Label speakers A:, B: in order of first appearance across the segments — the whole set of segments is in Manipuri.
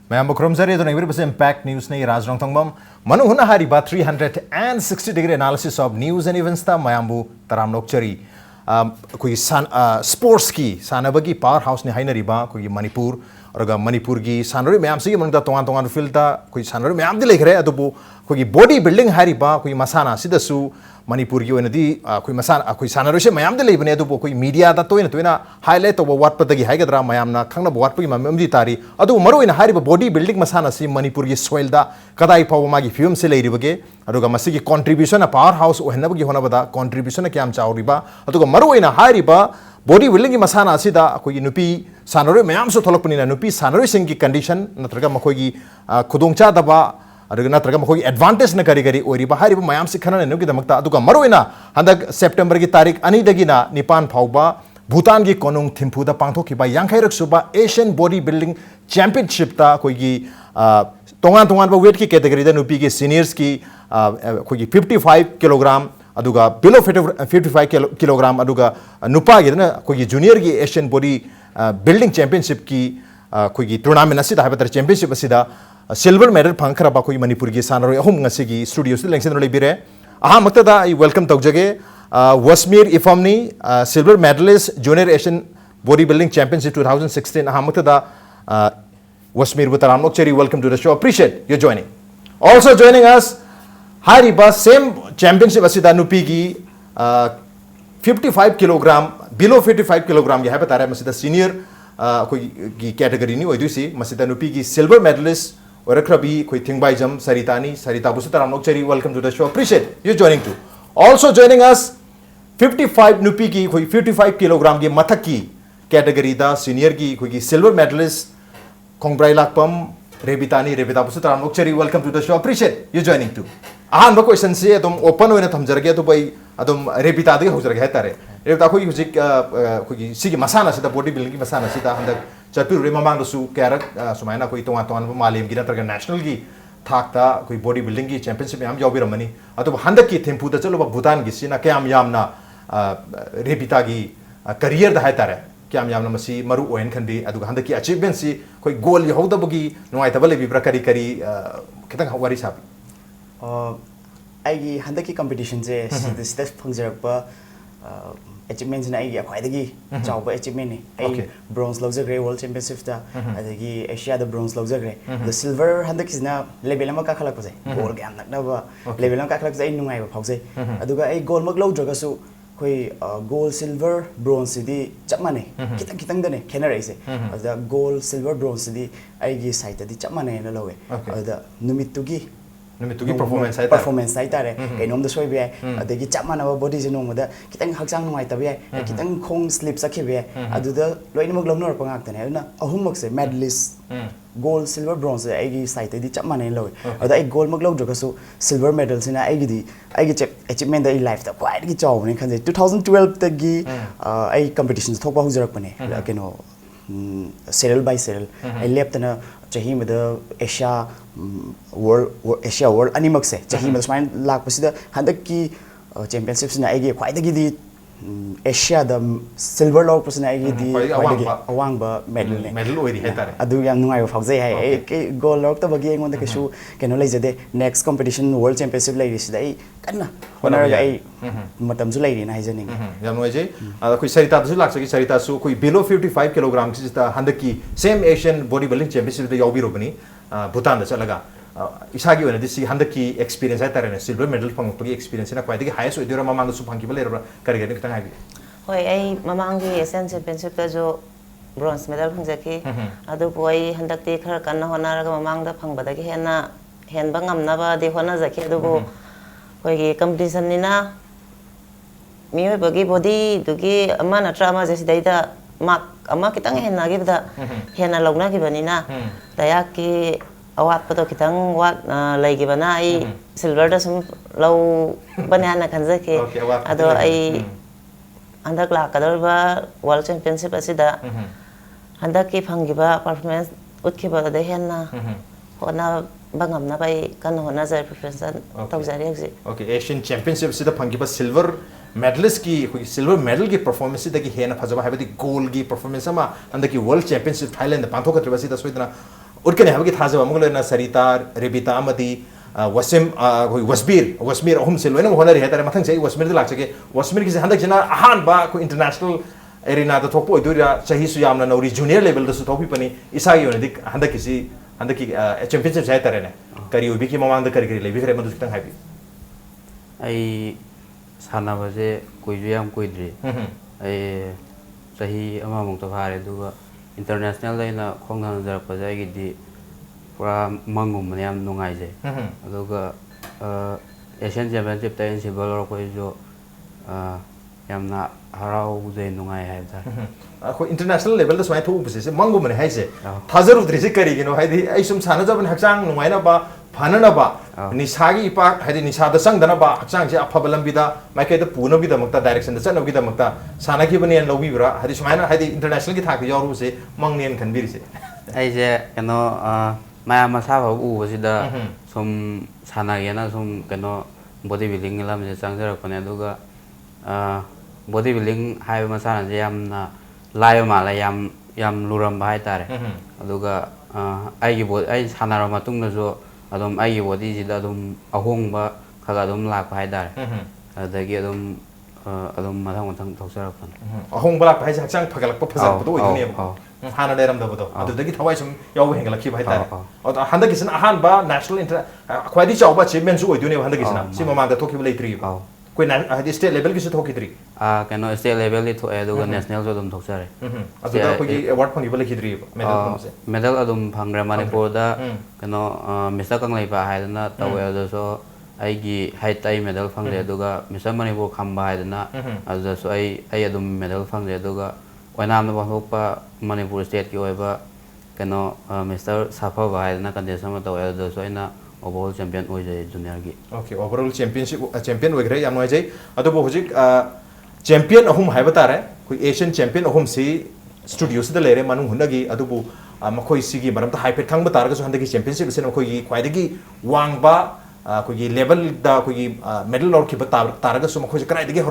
A: Mayam Kromzari, the Navy Impact News, Raz Nongthongbnam, Manung Hutna Hariba 360-degree analysis of news and events, Mayambu Taram Lokchari. Sports ki, Sanabagi powerhouse ni Hainariba, Manipur, or Manipur gi, Sanori Mayamsi, among the Tongan filter, Sanori Mayam de Legre, Adobo, body building Hariba, Masana, Sidasu. Manipur gi oina di koi masana koi sanarose mayam de lebne adu koi media da toina highlight of what patagi haigadra mayam na khangna what pagi mam di tari adu maru ina hariba body building masana si Manipur gi soil da kadai paw magi film se leiri bage adu ga masigi contribution a powerhouse ohna bagi hona bada contribution a kyam chauriba adu ga maru ina hariba body building gi masana si da koi nupi sanare mayam so tholok panina nupi sanare sing gi condition natraga makoi gi khudongcha daba natraga makoi advantage na kari kari ori bahari ba mayam si khana ne gi damakta aduga maroina handak September gi tarik ani dagina nipan phauba Bhutan gi konung thimpu da pangthoki ba yangkhairok suba Asian body building championship ta koi gi tongan ba weight ki category da nupi gi seniors ki koi gi 55 kg aduga below 55 kg aduga nupa gi na koi gi junior gi Asian body building championship ki koi gi tournament asida habatar championship asida silver medal pangkhara ba koi Manipur gi sanaroi ahum ngasi studio se lengsen role bire aha maktada I welcome taujage Wasmir EPHAM ni silver medalist junior Asian bodybuilding championship 2016 aha maktada Wasmir butaram lokcheri welcome to the show appreciate your joining also joining us hariba same championship asida nupi gi 55 kg below 55 kg gi habatare masida senior koi gi category ni oidusi masida nupi gi silver medalist Orakrabi, Thingbaijam, Saritani, Sarita Busutaram Nokcheri, welcome to the show. Appreciate you joining too. Also joining us, 55 Nupi ki, 55 kg ki Mathaki category da senior ki, silver medalist, Kongbrai Lakpam, Rebita Busutaram Nokcheri, welcome to the show. Appreciate you joining too. Ahan ba question se adum open hoina thamjarage to bai adum Rebita de hojrage hetare. Rebita koi hujik koi sigi masana sida body building ki masana sida handak Chapir Remamang su Karak, Sumaina Koi Tongan Malim Ginatar National Gi Takta, Koi bodybuilding gi championship Yam Jobiramani, Atu Handaki Tempu the Cholo Bhutan Gisina Kam Yamna Rebita gi career the Hatare, Kam Yamnamasi, Maru Oen can be Adu Handaki achievements, Koi goal Yoda Bugi, no Itabali Brakari Kari Kitang Hawaris happy.
B: I Handaki competitions, the step Pungzerpa. Achievements na ai khwai dagi chawba achievement ni ai bronze lawjagre world championship ta adagi Asia da bronze lawjagre the silver handak isna level ama ka khalak pajai gold gam nakna ba level ama ka khalak jai nungai ba phaujai aduga ai gold mak lawjaga su khoi gold silver bronze di chapmane kitang kitang dane khenare ise ada gold silver bronze di ai gi side di chapmane na lawe ada numitugi performance sai tare kainom da soi be adagi chapmana ba body je nong da kitang hakjang nungai ta be kitang khong slip sakhi be adu da loina mak lomnor pangak tane na ahum mak se medalist gold silver bronze ai gi sai ta di chapmana lawe ada ai gold mak log su silver medal sina ai gi achievement da life ta quite gi chaw ne khan 2012 ta gi ai competitions thokba hujarak pane keno serial by serial ai left na chahi mada Asia world animak se chahi mada smain lak pasida handak ki championships na ai khwai dagi di Asia da silver log pasina ai di awang ba medal
A: oi ri hetare
B: adu yang nungai ba phaujai hai ke gold log ta bagi engon da kesu keno leijade next competition world championship lai ri sida ai kanna honor ga ai matam su lai ri na haijani
A: yam noi je koi Sarita su lak saki Sarita su koi below 55 kg ki sita handaki same Asian bodybuilding championship da yawi ro bani Bhutan da chalaga isagi wana disi handaki experience ai tare ne silver medal pangpagi experience na kwai dagi highest odira mamang su pangki bale ra kari gani kitang ai
C: hoi ai mamang gi Asian championship da jo bronze medal phangjaki adu poi handakti khar kanna hona ra mamang da phangbadagi hena henba ngamna ba de hona jaki adu bo hoi gi competition ni na mi hoi bagi body dugi ama na trama jesi dai da mak ama kitang henna gi da hena logna gi bani na daya ki awat pato kitang wat lagi bana ai silver da sum low banana kanja ke ado ai andak la kadar ba world championship asida andak ki phangi ba performance utki ba da henna hona bangam na bai kan hona jar preference taujari exi
A: okay Asian championship sida phangi ba silver medalist ki silver medal ki performance da ki hena phajaba habadi gold ki performance ama andaki world championship Thailand da pantho ka tribasi da soidana उटकने हबकी थाजब अमगलेना सरिता रेबिता अमदी वसमीर अहम से लोइना होनरी है तारे मथंग से वसमीर लाग सके वसमीर की हंदक जना अहान बा को इंटरनेशनल एरिना द थोपो इदुरा सही सु यामना नौरी जूनियर लेवल द सु थोपी पनी इसागी ओने हंदक की चैंपियनशिप जाय तारे ने करी उबी की ममांग द करी लेबी खरे मदु खतंग हाबी
D: आई सानाबसे कोइजु याम कोइद्री आई सही अमामुंग तो फारे दुगा इंटरनेशनल लाइना खोंगना जरप जायगिदी पूरा मंगुम ने याम नुंगाइजे अदुगा एशियन चैंपियनशिप ता इन सिल्वर और कोई जो यामना हराउ जे नुंगाइ हाइबदा
A: अखो इंटरनेशनल लेवल द स्वाइ थु बसे मंगुम ने हाइसे थाजरु द्रिसे करी गिनो हाइदी आई सुम साना जबन हचांग नुंगाइना बा फानना बा निसागी इपा हाइदी निसादा संगदना बा हचांग से अफबा लंबिदा माइके द पुनो बिदा मक्ता डायरेक्शन द चनो बिदा मक्ता साना की बने लौबी ब्रा हाइदी सुमाइना हाइदी इंटरनेशनल की थाक यावरु से मंगनेन खनबिरिसे
D: आई जे कनो माया मसा भाव उबसिदा सुम सानागेना सुम कनो बॉडी बिल्डिंग लाम जे चांगजरपने अदुगा बॉडी बिल्डिंग हाइबा मसाना जे यामना लाइव माला याम लुरम भाई तारे अदुगा आइगी बॉडी आई सानारा मतुंग जो अदुम आइगी बॉडी जिदा अदुम अहोंगबा खगा अदुम लाक भाई तारे अदगी अदुम मथंग मथंग थौसरपन
A: अहोंग बलाक भाई हचांग फगलक फजल बदो ओइदने हाना लेरम दबदो अदुदगी थवाई सुम याव हेंगलखि भाई तारे अद हंदक किसन अहान बा नेशनल इंटर ख्वाइदी चावबा अचीवमेंट सु ओइदुने हंदक किसन सि ममांग द थोखिब लेत्रि कोई हाइदी स्टेट लेवल की थोखिद्री
D: कनो स्टेट लेवल ली थोए अदुगा नेशनल जो अदुम थोक्सरे
A: अदुदा कोई अवार्ड फंगिबा लेखिद्री मेडल फंगसे
D: मेडल अदुम फंग्रे मणिपुर दा कनो मिस्टर कंगलेबा हाइदना तवे अदसो आइगी हाइटाई मेडल फंगले अदुगा मिस्टर मणिपुर खंबा हाइदना अदसो आई अदुम मेडल फंगले अदुगा ओइनाम बंथोकपा मणिपुर स्टेट की ओइबा कनो मिस्टर साफा हाइदना कंटेस्ट म तवे अदसो आइना ओवरऑल चैंपियन हो जाए जूनियर की
A: ओके ओवरऑल चैंपियनशिप चैंपियन वगैरह याम नोय जाय अदबो हुजिक चैंपियन अहुम हाइबा तारे कोई एशियन चैंपियन अहुम सी स्टूडियो से लेरे मानु हुनगी अदबो मखोय सिगी मरम ता हाइपेट खंग तारगा सो हंदगी चैंपियनशिप से मखोय ख्वाइदगी वांगबा कोई लेवल दा कोई मेडल और खिबा तारगा सो मखोय कराइदगी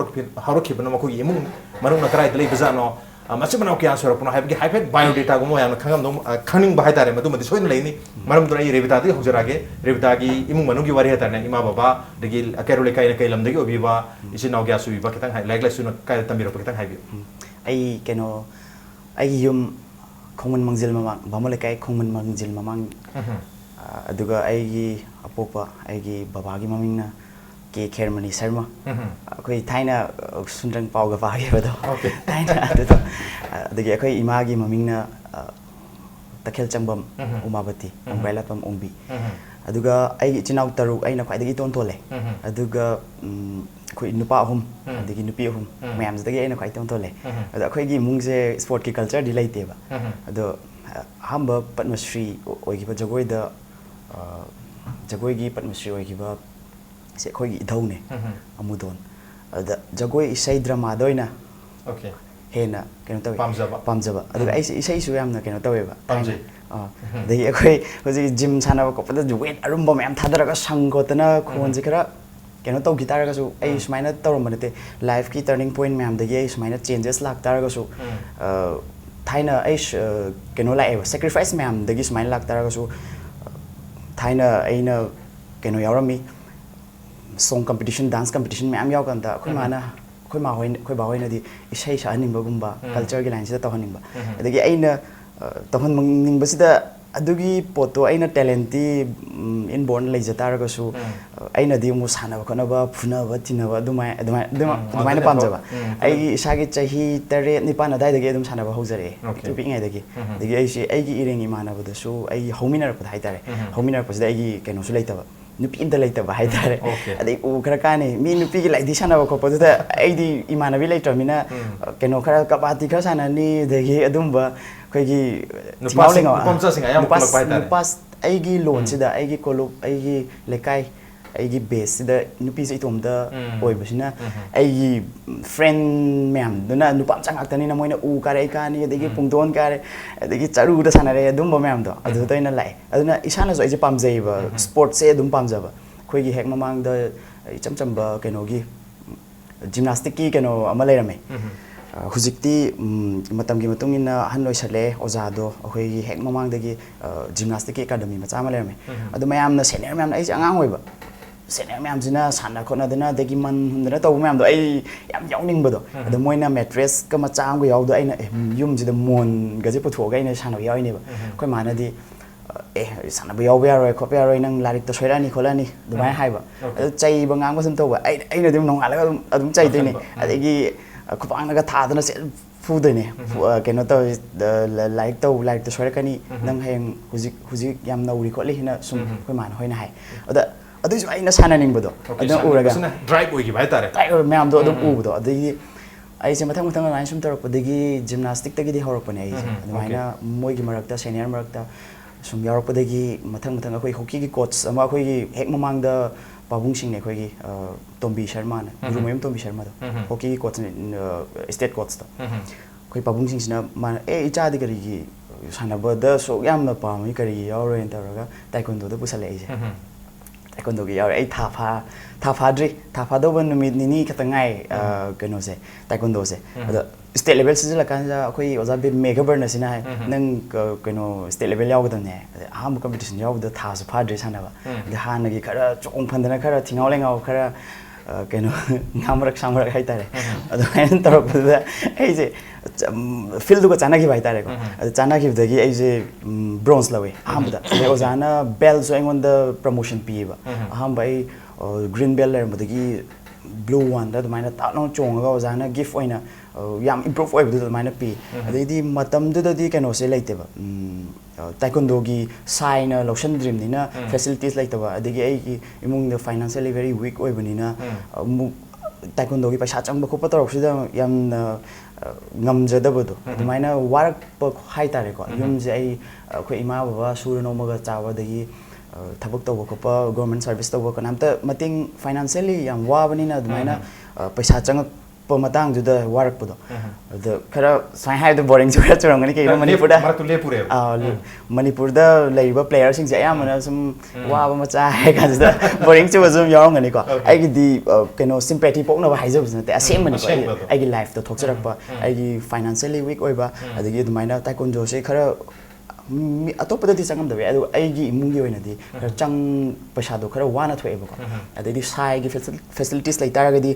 A: हरखिबन मखोय इमु मनु न कराइद ले बजानो मसे बनाव क्या सरपनो हाइबगी हाइपेट बायोडेटा गुमो यान खंगम दो खनिंग बाहाय तारे मदु मदि सोइन लेनी मरम दुना रेबिता दी होजरागे रेबिता की इमु मनु की वारी हताने इमा बाबा दगी अकेरोले काइन कैलम दगी ओबिबा इसे नाव ग्या सुबिबा खतंग हाइ लाइक सुन काय तमिरो खतंग हाइबि
B: आई केनो आई युम खोमन मंजिल ममांग बामले काय खोमन मंजिल ममांग अदुगा आईगी अपोपा आईगी बाबागी ममिंगना के खेरमनी शर्मा अखोई थाइना सुंद्रंग पावगा पागे बदो थाइना अदुदो अदगी अखोई इमागी ममिंगना तखेल चंबम उमावती अंगबाइलापम ओंबी अदुगा आई चिनाव तरुक आइना ख्वाइदगी टोन तोले अदुगा अखोई नुपा अहुम अदगी नुपी अहुम मयाम जदगी आइना ख्वाइ टोन तोले अद अखोईगी मुंगजे स्पोर्ट की कल्चर दि लैतेबा अदो हमबा पद्मश्री ओइगिबा जगोइदा जगोइगी पद्मश्री ओइगिबा से खोगी इधौने अमुदोन अद जगोई इसै ड्रामा दोइना
A: ओके
B: हेना केनो तवे पामजबा अदुगा
A: Mhm.
B: ऐसे इसै सु यामना केनो तवेबा
A: पामजे
B: दही अखोई होजि जिम सानाबा कोपदा जुवेट अरुम्बा मयाम थादरगा संगोतना खोनजि खरा केनो तौ गिटारगा सु ऐ सुमाइना तौरमनते लाइफ की टर्निंग पॉइंट मयाम दगी ऐ सुमाइना चेंजेस लाक्तारगा सु थाइना ऐ केनो लाएबा सैक्रिफाइस मयाम दगी सुमाइना लाक्तारगा सु थाइना ऐना केनो यावरमी song competition dance competition ma'am याव कंता कोई माना कोई बाहोइन दी इशाई शाहनिंग बगुम्बा culture की लाइन से तोहनिंग बा अदगी आइना तोहन मंगनिंग बसिदा अदुगी पोतो आइना talenty inborn लेजतारगा सु आइना दी मु साना बखनबा फुनबा तिनबा दुमाइना पामजबा आइगी इसागी चाही तरे निपान अदाइदगी अदुम साना हौजरे पिङाइदगी दगी आइसी आइगी इरेंग इमानबदसु आइगी हौमिनरपद हाइतारे हौमिनरपसदा आइगी केनोसु लेतबा नुपी इंदा लेतबा हाइतारे अदे उ खरा काने मी नुपी की लाइदि साना बखपदुदा आइदी इमानबी लेतमिना केनो खरा कबाती खरा सानानी दगी अदुमबा खैगी
A: नुपासिंग नुपमचासिंग आयाम कोलक पाइतारे
B: नुपास आइगी लोनसिदा आइगी कोलुक आइगी लेकाई आइगी बेससिदा नुपीसे इतोमदा ओइबसिना आइगी फ्रेंड मैम दुना नुपामचा ngaktani na moina u kare ikani adegi pungdon kare adegi charu da sanare adumba ma'am दो अदु तैना लाइ अदुना इसाना जो आइजे पामजैबा स्पोर्ट से अदुम पामजबा खोइगी हेक ममांग द इचम चम्बा केनोगी जिमनास्टिक की केनो अमा लेरमे hujikti matam gi matung ina han loi sale ozado ahoi hek mamang dagi gymnastic academy macha ma lerme adu mayam na senior mayam ai angang oiba senior mayam jina sana khona dana dagi man hundra taw mayam do ai yam yawning bado adu moina mattress ka macha am go yawdo aina yum jida mon gaje putho ga ina sana yawi ne ba koi mana di sana ba yaw ya roi khop ya roi nang larik to soirani kholani dumai haiba adu chai ba ngang ba sum to ba ai na dim nong ala adum chai dei ne adigi khupang naga thadana se fudoine keno to like to soira kani nang heng huzik yam nauri kholi hina sum koi man hoina hai ada adu su aina sana ning bodo adu uraga
A: drive oi gi bai tare
B: drive myam do adum u bodo adigi ai se mathang mathang line sum torok podagi gymnastic tagi di horok pane ai adu haina moi gi marakta senior marakta sum yarok podagi mathang akhoi hockey gi coach ama akhoi gi hek mamang da pabung sing ne khoi gi tombi sharma na gurumayam tombi sharma do hockey gi coach state coach to khoi pabung sing sina ma icha di kari gi sanaba da so yam na pa mi kari yauro en taraga taekwondo da pusale ai je taekwondo gi yauro ai tha pha do ban mi ni khatangai keno se taekwondo se state level sijila kanja khoi oza be mega burn sina nang keno state level yaw gadam ne aham competition yaw da tha su phadre sana ba de han gi khara chong phandana khara thingau lengaw khara keno ngamrak samrak hai tare adu hain tarok da ai je field ko chana gi bai tare ko adu chana gi dagi ai je bronze lawe aham da le ozana bell so engon da promotion pi ba aham bai green bell ler modagi blue one da maina ta no chong ga ozana gift oina yam improve oibu da maina pi adidi matam da di keno se leite ba taekwondo gi sign lotion dream ni na facilities leite ba adigi ai gi imung da financially very weak oibu ni na taekwondo gi paisa chang ba ko pator sida yam ngam jada ba do maina warak pa hai tare ko yum je ai ko ima baba suru no ma ga chawa dagi thabak to ko pa government service to ko namta mating financially yam wa bani na maina paisa chang pa matang juda warak pudo the khara sai hai the boring chura churang ni ke manipur da
A: marak to le pure
B: manipur da laiba player sing ja yam na sum wa ba macha hai ka juda boring chu zum yorong ni ko ai gi di keno sympathy pok na ba hai jab te asem mani ko ai gi life to thok charak ba ai gi financially weak oi ba adigi du maina taekwondo se khara atop di changam da be adu ai gi imung gi oina di chang paisa do khara wana thoe ba ko adidi sai gi facilities lai tara ga di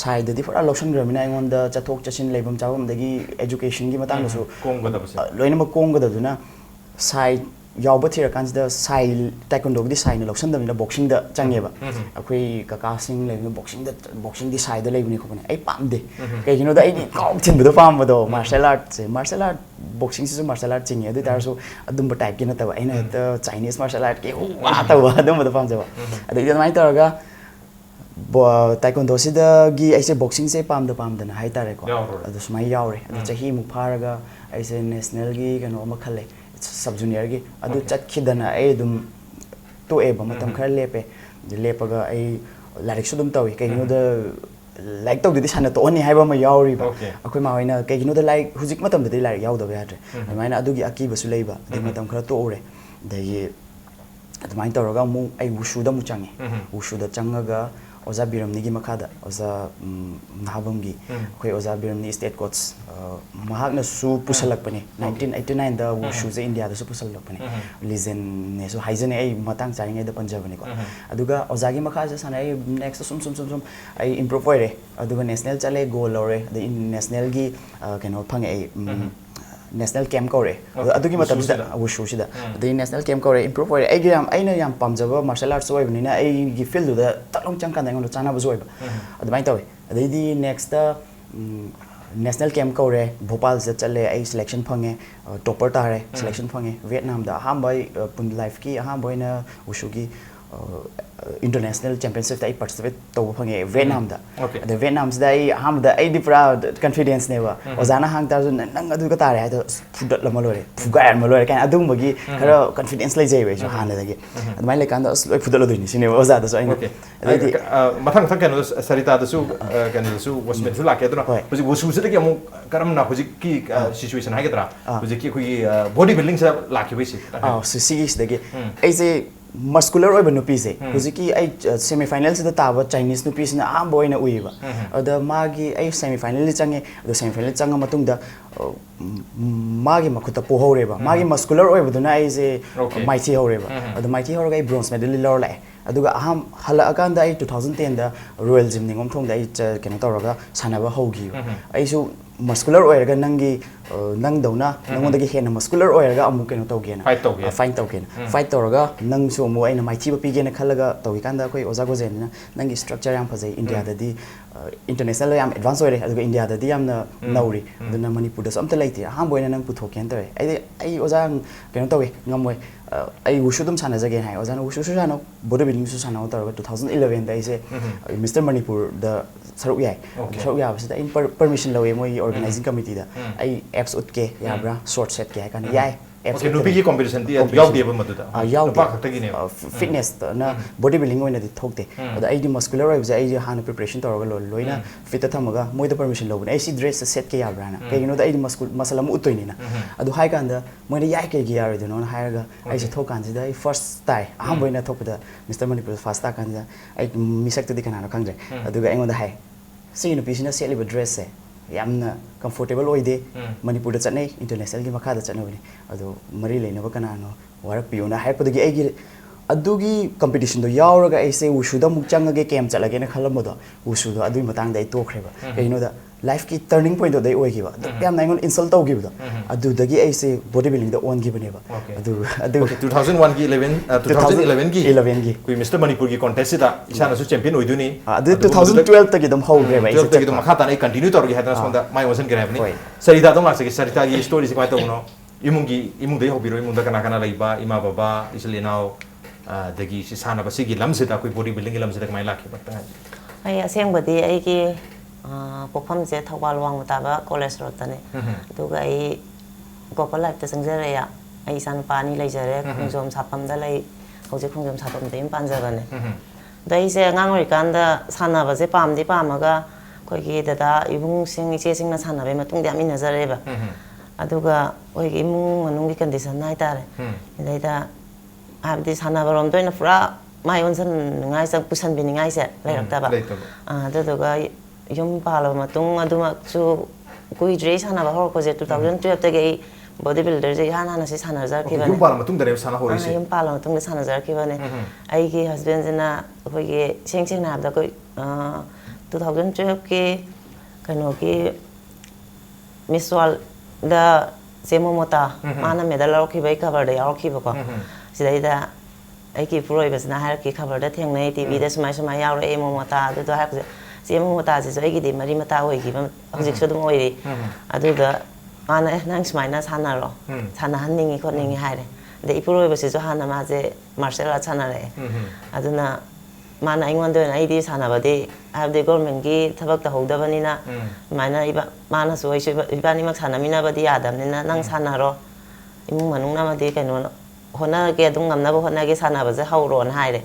B: sai da di fora lotion gramina ingon da chathok chachin leibam chawam dagi education gi matang da su
A: kong ga da base
B: loina ma kong ga da duna sai yawba thira kan da sai taekwondo gi sai na lotion da na boxing da change ba akoi kaka sing le boxing di sai da leibni ko ne ai pam de kai gino da ai ni kong chin bu da pam ba do martial art boxing se martial art ching adu tar so adum ba type ki na ta ba aina da chinese martial art ke wa ta ba adum ba da pam ja ba adu da mai tar ga taekwondo se da gi ai se boxing se pam da na hai tare ko adu smai yaure adu chahi mu pharaga ai se national gi kano ma khale sub junior gi adu chat khidana ai dum to e ba matam khar lepe lepaga ai larik su dum tawi kai no da like tau di sana to oni haiba ma yauri ba akoi ma hoina kai no da like hujik matam da like yaw da ba yatre maina adugi aki basu leiba de matam khara to ore dagi admain tawraga mu ai wushu da mu changi wushu da changaga oza biram ni gi makada oza nahabam gi khoi oza biram ni state coach mahak na su pusalak pane 1989 da wushu ze india da su pusalak pane legend ne so haijane ai matang chai ngai da punjab ni ko aduga oza gi makha sa sanai next sum ai improve ore aduga national chale goal ore the national gi keno phang ai national camp kore adugi matam sida wushu sida the national camp kore improve ore ai gram aina yam pamjaba martial arts oi bani na ai gi field da talong chang kan ngalo chana ba zoi ba admai tawi adai di next national camp kore bhopal se chale ai selection phange topper tare selection phange vietnam da ham bai pun life ki ham bai na wushu gi international championship da I participate to phange Vietnam da the Vietnam da I ham da I di proud confidence ne ba ozana hang ta nang adu ka tare ha fudat la malore fugai ma lore kan adum bagi khara confidence lai jai so han da gi admai le kan da loi fudat lo doi ni sine oza da so ai
A: mathang kan Sarita da su kan su Wasmir su la ke dra hoji wusu se da ki amu karam na hoji ki situation ha ke dra hoji ki khoi body building sa la ki bai si
B: so si is da gi ai se muscular oiba nupise hujiki ai semi final sida taba Chinese nupise na am boy na uiba ada magi ai semi final li change do semi final changa matungda magi makuta po horeba magi muscular oiba duna ai je mighty horeba ada mighty horega ai bronze medal lor la aduga aham hala akanda ai 2010 da royal gym ningom thong da ai keno tawraga sanaba hogi ai su muscular oiraga nangi nang dauna nangondagi hena muscular oiraga amu keno tawgena fight tawgena fight tawraga nang su amu aina mighty ba pigena khalaga tawi kanda koi oza gozen nangi structure yam phajai India da di international yam advance oire aduga India da di yam na nauri aduna manipur da samta laiti aham boina nang puthoken tawe ai oza keno tawi ngamoi ai wushu dum sana jage hai oza wushu su sana bodybuilding su sana tawraga 2011 da ise Mr Manipur da saruk yai saruk ya basida in permission lawe moi organizing committee da ai apps utke yabra short set ke kan yai apps
A: okay nupi ki competition ti yaw de ba maduda
B: yaw
A: pa khakta gi ne
B: fitness na bodybuilding oina di thokte ada ai di muscular oib ja ai di hana preparation tawraga loina fit thamaga moi da permission lawe ai si dress set ke yabra na ke no da ai di muscle mu utoini na adu hai kan da moi da yai ke gi yar do no hairaga ai si thokan ji da ai first tai aham boina thokda Mr Manipur first ta kan ja ai misak te di kana khangje adu ga engon da hai si no pisina set liba dress se yamna comfortable oide Manipur da chane international gi makha da chane bani adu mari leina ba kana no warak piuna hai padagi ai gi adugi competition do yauraga ai se wushu da muk changa ge kem chala ge na khalam do wushu do adui matang dai to khreba keino da life ki turning point do dai oi gi ba yam na ngon insult tau gi ba adu dagi ai se bodybuilding da on gi bane ba adu
A: 2001 gi 2011 gi kui Mr Manipur gi contest da isana su champion oi duni
B: adu 2012 ta gi dam hau ge ba
A: 12 ta gi dam makha ta ai continue tor gi hadana sonda mai wasan gi rabni Sarita dong lakse gi Sarita gi story si kai to no imung dai hobiro imung da kana kana laiba ima baba islinao dagi si sana ba sigi lamse da koi bodybuilding gi lamse da mai lakhi ba ta
C: ai aseng badi ai ki pokpham je thawal wang mutaba college road tane duga ai gopal life ta sangjare ya ai san pani leijare khungjom sapam da lai hoje khungjom sapam de pan jabane dai se ngangori kanda sana ba je pam di pamaga koi gi da ibung sing che sing na sana be matung de amin nazare ba aduga oi gi imung manung gi condition nai tare dai da abdi sana barom doina pura mai onsan ngai sang pusan bi ngai se lairak ta ba aduga yum pala matung aduma chu kui dre sana ba hor ko je 2012 ta ge bodybuilder je hana na si sana jar ki bane
A: yum pala matung dare sana hori se
C: yum pala matung de sana jar ki bane ai ki husband jena koi ge cheng cheng na da koi 2012 ki kano ki miswal da semo mota mana medal ro ki bai cover de ro ki ba ko sidai da ai ki puroi bas na har ki cover da theng nei tv da smai smai yaw re emo mota du do har semo mota je ai ki de mari mata hoi ki ba hojik so dum oi ri adu da mana nang smai na sana ro sana han ningi ko ningi haire de ipuroi bas jo hana ma je martial arts sana re aduna mana aingon do na ai di sana ba de have the government gi thabak ta hoda bani na mana iba mana so ai iba ni mak sana mina ba di adam ni na nang sana ro imung manung na ma de kai no hona ge dung ngam na ba hona ge sana ba je hauron haire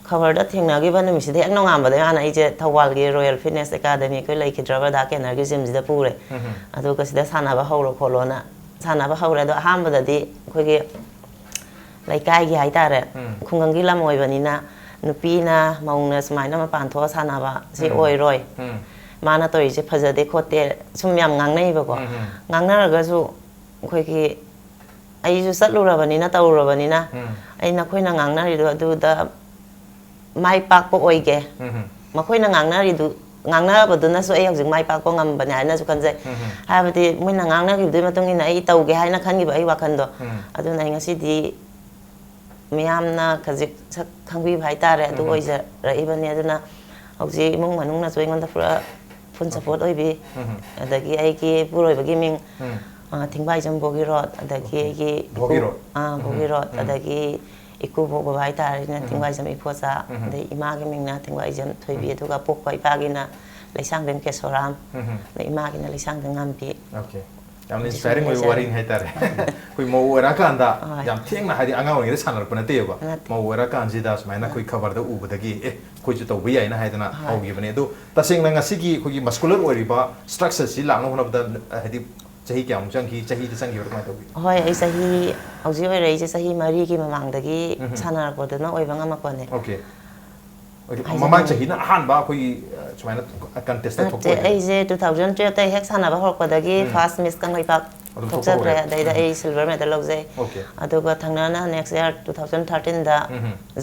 C: cover da thengna gi ban mi si de no ngam ba de ana ai je thawal gi royal fitness academy ko lai khidra ba da ke na gi gym ji da pure adu ka si da sana ba hauro kholo na sana ba haura do ham ba da di ko gi lai kai gi hai ta re khungang gi lam oi bani na nupi na maung na smai na ma pan tho sana ba si oi roi mana to je phaja de khote sum yam ngang nei ba ko ngang na ga su khoi ki ai ju sat lu ra bani na tau ra bani na ai na khoi na ngang na ri do da mai pak po oi ge ma khoi na ngang na ri du ngang na ba du na so ai hojik mai pak po ngam ba nya na su kan je ha ba ti moi na ngang na gi du ma tung ina ai tau ge hai na khan gi ba ai wa khan do adu na ngasi di miyamna kajik khangbi bhai tare adu oi ja ra ibani aduna hauji imung manung na choi ngon da pura fun support oi bi adagi ai ki puroi bagi ming thingbai jam bogi rot adagi ai ki bogi rot adagi iku bo bhai tare na thingbai jam iphosa de ima gi ming na thingbai jam thoi bi adu ga pok pai pa gi na laisang bem ke soram de ima gi na laisang ngam bi
A: okay yam inspiring oi waring hai tare koi mo wara kan da yam theng na hari anga oi sanar puna te ba mo wara kan ji da smaina koi cover da u badagi koi ju to bi ai na hai dana haugi bane do taseng na ngasi gi koi muscular oi ba structure si lang no da hadi chahi kya mung changki chahi de changi or mai to bi
C: hoi ai sahi auji oi rei je sahi mari ki mamang dagi sana ko de na oi banga ma ko ne
A: okay mamang chahi na han ba koi chumaina contest thok
C: te ai je 2012 tai hek sana ba hok ko dagi first miss kang lai pak thok cha tra dai da ai silver medal lok je
A: okay
C: aduga thangna na next year 2013 da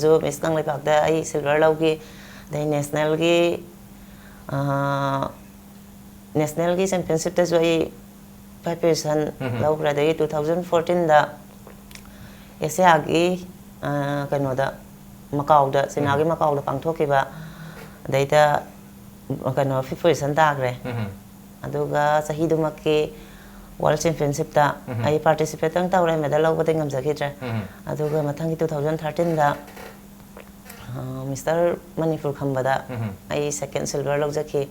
C: jo miss kang lai pak da ai silver logi dai national gi championship ta jo ai 5% lau ra dai 2014 da asia gi kano da Macau da sinagi Macau da pangthok ki ba dai da kano 5% da gre aduga sahi du makki world championship da ai participate tang tawre medal lau ba ngam jaki tra aduga mathang 2013 da Mr. Manipur khamba da ai second silver lau jaki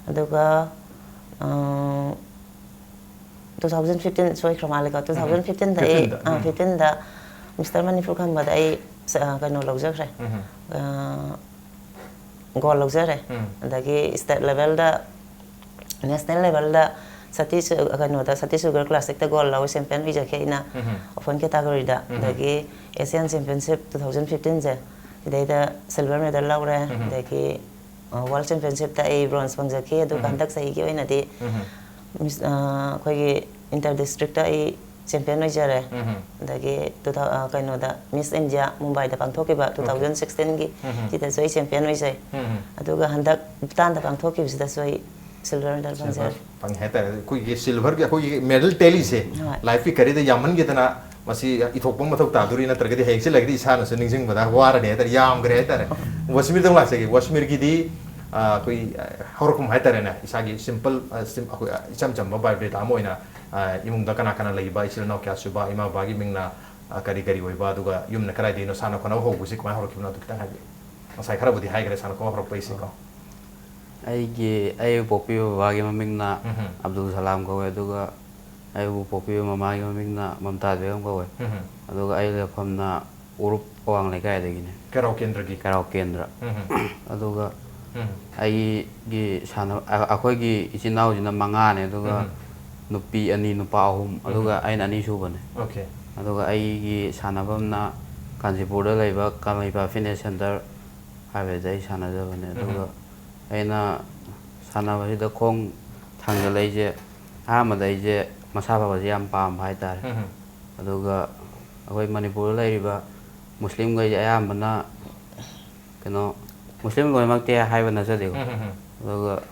C: aduga 2015 sorry Kramalika 2015 da 15 da Mr. Manipur khamba da ai kano lau jakre goal lau jare adagi state level da national level da sati kano da sati sugar classic da goal lau champion vi jake ina open category da adagi Asian championship 2015 je dai da silver medal lau re adagi world championship da ai bronze pang jake adu kandak sahi ki oina di koi gi inter district da ai champion oi jare adagi kano da Miss India Mumbai da pangthok ba 2016 gi ti da soi champion oi jai aduga handak Bhutan da pangthok ki da soi silver medal pang jare
A: pang heta koi gi silver gi koi medal tally se life ki kari da yaman gi dana masi ithokpang mathok ta duri na targadi hengse lagdi isana so ningjing bada wara ne tar yam gre tar Wasmir dong la se Wasmir gi di koi horokum hai tar na isagi simple icham cham ba vibrate amoina imung da kana kana laiba isil no kya suba ima bagi mingna kari kari oi ba duga yum na kara di no sana kono ho gusi ko horokim na dukta habi masai khara budi hai gre sana ko horok paisi ko
D: ai popi bagi mamingna Abdul Salam ko duga ai popi mama gi mamingna Mamta begam ko aduga ai le phamna urup awang le kai de gine
A: karau kendra
D: aduga ai gi sana akoi gi ichinau jina manga ne aduga nupi ani nupa ahum aduga aina ani subane
A: okay
D: aduga ai gi sanabamna Kanjipur da laiba Kamaipa Fitness Center habe dai sanajabane aduga aina sanaba sida khong thangda leije ama daije masaba ba yam pam hai tar aduga akoi Manipur laiba Muslim gai ayambana kano Muslim goi makte haiba na jade aduga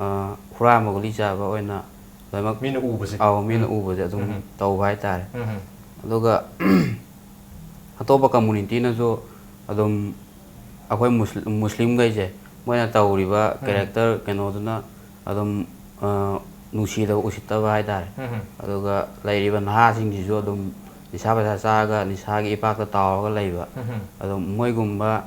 D: khurama goli chaba oina loimak
A: mina ubase
D: mina ubase adum tau hai tar aduga atopa community na jo adum akoi Muslim gai je moina tauriba character kano duna adum nusi da usita ba hai tar aduga lairiba naha sing ji jo adum nisaba sa saga nisagi ipak ta taw ga laiba adum moi gumba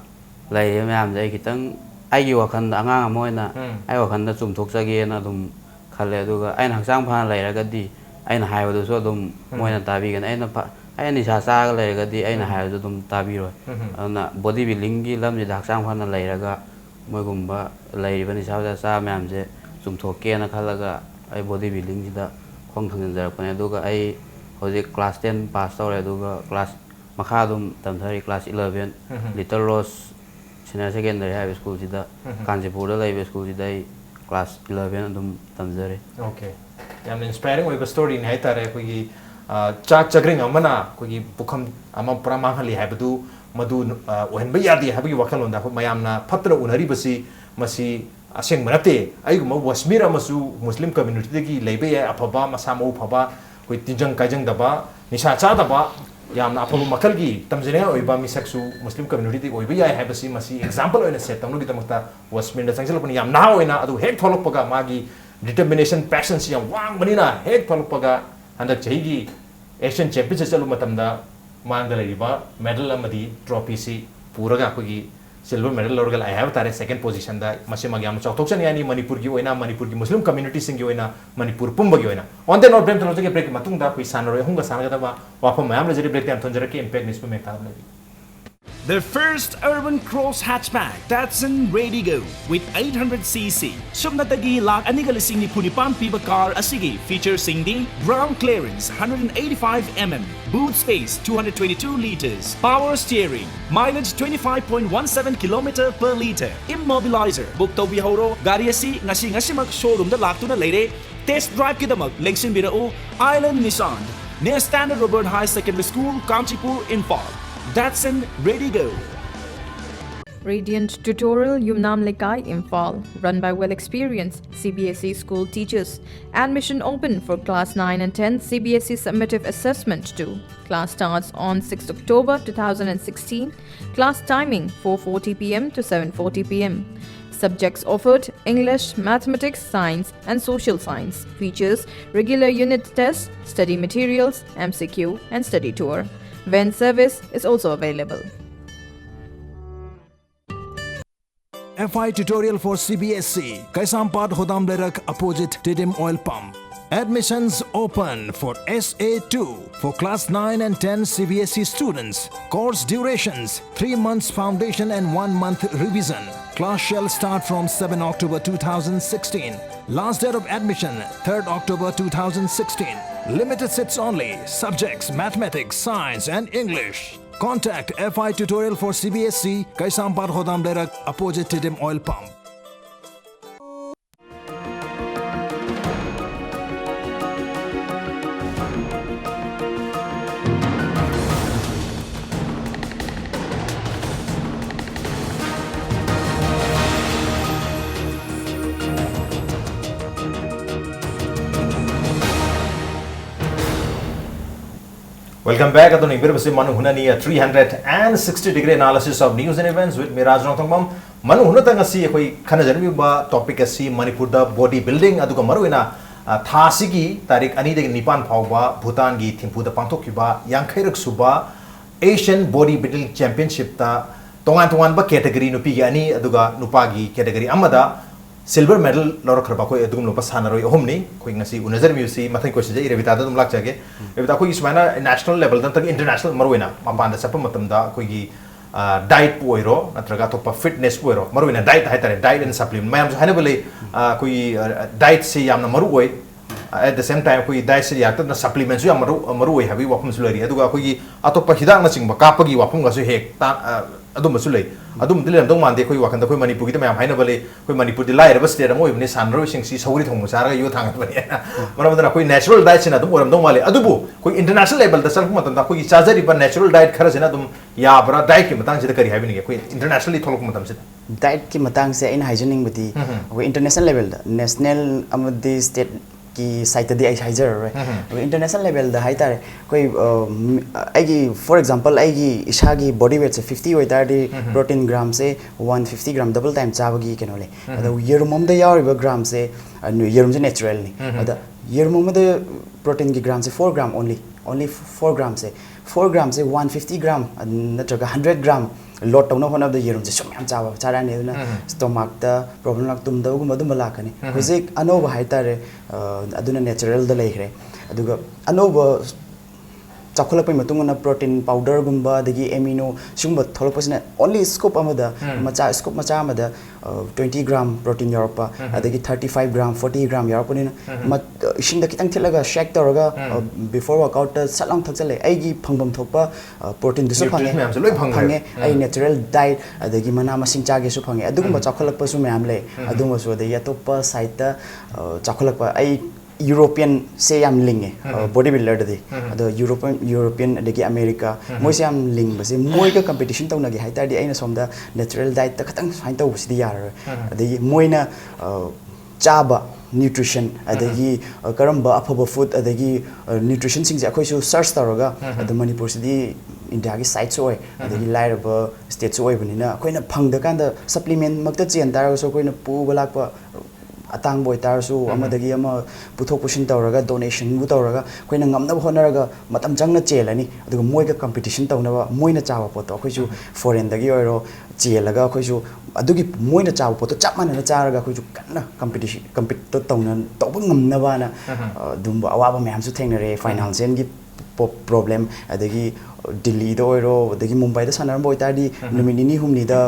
D: lai mayam jai kitang ai gi wakhan anga moina ai wakhan da chum thok chage na adum khale aduga aina haksang phan lairaga di aina haibadu so adum moina tabi gan aina nisa sa ga lairaga di aina haibadu adum tabi ro ana body building gi lam ji haksang phan lairaga moi gumba lairiba nisa sa mayam je chum thok ke na khalaga ai body building ji da khong thang jar pane aduga ai hoje class 10 pass tore aduga class makha dum tamthari class 11 Little Rose senior secondary high school ji da Kanjipur da laiba school ji dai class 11 adum tamjare
A: okay yam inspiring oi story ni hai tare ko gi chak chagring amana ko gi bukham ama pramang hali haibadu madu ohen ba yadi habi wakal onda ko mayamna phatra unari basi masi aseng manate ai guma Wasmir amasu Muslim community gi leibe ya aphaba masamo phaba koi tinjang kajang daba nisha cha daba yamna aphaba makal gi tamjene oi ba misaksu Muslim community oi ba ya habasi masi example oina set tamnu gi tamakta Wasmir na changsel pun yam na oina adu hek tholok paga magi determination passion si yam wang manina hek tholok paga handak chegi Asian championship chalu matamda mangda laiba medal amadi trophy si puraga ko gi silver medal lorgal I have tare second position da masima gyam chokthok chan yani Manipur gi oina Manipur gi Muslim community sing gi oina Manipur pumba gi oina on the not brem tano ge break matung da koi sanore hunga sanaga da wa fa mayam le jeri break tam thonjara ke impact nispe me ta
E: The first urban cross hatchback, Datsun Ready Go with 800cc. Sumnatagi lak aniga lising ni punipan piba car asigi features singdi ground clearance 185mm, boot space 222 liters, power steering, mileage 25.17 km per liter, immobilizer. Book to bihoro gari asi ngasi mag showroom da laktuna leire. Test drive kidamak lengsin birao Island Nissan near Standard Robert High Secondary School, Kanchipur, Imphal. Datsun Ready Go.
F: Radiant Tutorial Yumnam Lekai Imphal, run by well-experienced CBSE school teachers. Admission open for Class 9 and 10 CBSE Summative Assessment 2. Class starts on 6 October 2016. Class timing 4:40 p.m. to 7:40 p.m. Subjects offered: English, Mathematics, Science and Social Science. Features: regular unit tests, study materials, MCQ and study tour. Van service is also available.
A: FI tutorial for CBSE, Kaisampad Hodam Lerak opposite Tidim Oil Pump. Admissions open for SA2 for class 9 and 10 CBSE students. Course durations: 3 months foundation and 1 month revision. Class shall start from 7 October 2016. Last date of admission 3rd October 2016. Limited seats only. Subjects: mathematics, science and English. Contact FI tutorial for CBSE, Kaisampad Hodam Lerak opposite Tidim Oil Pump. Welcome back. Atau ning berbesi Manung Hutna ni 360-degree analysis of news and events with me NONGTHOMBNAM. Manung Hutna tang asi koi khana jarmi ba topic asi Manipur da body building adu ka maruina thasi gi tarik ani de nipan phawba Bhutan gi Thimphu da pangthok ki ba yangkhairak suba Asian body building championship ta tongan ba category nupi gi ani adu ga nupa gi category amada silver medal lor kharba ko edum no pasanaroi homni koi ngasi unajar musi mathai ko sije Rebita da dum lak jage Rebita ko ismana national level dan tagi international maruina mapanda sapa matam da ko gi diet poiro natraga to pa fitness poiro maruina diet hai tare diet and supplement mayam hanabale ko diet se yamna marui at the same time ko diet se yakta na supplements yam marui habi wapum sulari aduga ko gi atopa hidang na singba kapagi wapum ga su hek ta adum sulai adum dilam dong mande koi wakanda koi manipur gi tamam haina bale koi manipur di lai raba state mo ibne sanro sing si sauri thong sara yo thang bane maramdana koi natural diet sina adum oram dong male adubu koi international level da salfu matam da koi chajari ba natural diet khara sina adum ya bra diet ki matang sida kari habini koi internationally tholok matam sida
B: diet ki matang se in hygienic bati koi international level da national amadi state ki site di hygiene right international level da haitare koi aigi for example aigi ishagi body weight se 50 weight di protein gram se 150 gram double time chabagi kenole adu yerumom da yariba gram se yerum se natural ni ada yerumom da protein ki gram se 4 gram only 4 gram se 4 gram se 150 gram natraga 100 gram lot tawna hona the yerum je sum yam chawa chara ne na stomach da problem lak tum da gum adum lakani hojik anova haitare aduna natural da lekhre aduga anova chakholapai matungna protein powder gumba dagi amino sumba tholopasina only scope amada macha scope macha amada 20 gram protein yarpa adagi 35 gram 40 gram yarpa ni ising da kitang thilaga shake tawraga before workout salang thakchale aigi phangbam thokpa protein disu phange ai natural diet adagi mana masing chage su phange adugumba chakholakpa su mayam le aduma su da yatopa site da chakholakpa ai European se yam ling bodybuilder de ado European adagi America moi se yam ling base moi ka competition tawna gi haita di aina somda natural diet ta khatang sain taw sidi yar adagi moina chaba nutrition adagi karamba afaba food adagi nutrition sing je akhoi su search taraga ado Manipur sidi India gi site so adagi lairaba state so banina koina phangda kanda supplement makta chen taraga so koina pu balakpa atang boy tarsu amadagi ama puthok pushin tawraga donation bu tawraga koina ngamna honaraga matam changna chelani aduga moiga competition tawnaba moina chawa poto akhoi su foreign dagi oiro ꯆꯦꯜꯂꯒ ꯑꯩꯈꯣꯏꯁꯨ ꯑꯗꯨꯒꯤ ꯃꯣꯏꯅ ꯆꯥꯕ ꯄꯣꯠꯇꯣ ꯆꯞ ꯃꯥꯟꯅꯅ ꯆꯥꯔꯒ ꯑꯩꯈꯣꯏꯁꯨ ꯀꯟꯅ ꯀꯝꯄꯤꯠꯇꯣ ꯇꯧꯕ ꯉꯝꯅꯕꯅ ꯑꯗꯨꯝꯕ ꯑꯋꯥꯕ ꯃꯌꯥꯝꯁꯨ ꯊꯦꯡꯅꯔꯦ ꯐꯥꯏꯅꯥꯟꯁꯤꯌꯦꯜꯒꯤ ꯄ꯭ꯔꯣꯕ꯭ꯂꯦꯝ ꯑꯗꯒꯤ ꯗꯤꯜꯂꯤꯗ ꯑꯣꯏꯔꯣ ꯑꯗꯒꯤ ꯃꯨꯝꯕꯥꯏꯗ ꯁꯥꯟꯅꯔꯝꯕ ꯑꯣꯏꯇꯥꯔꯗꯤ ꯅꯨꯃꯤꯠ ꯅꯤꯅꯤ ꯍꯨꯝꯅꯤꯗ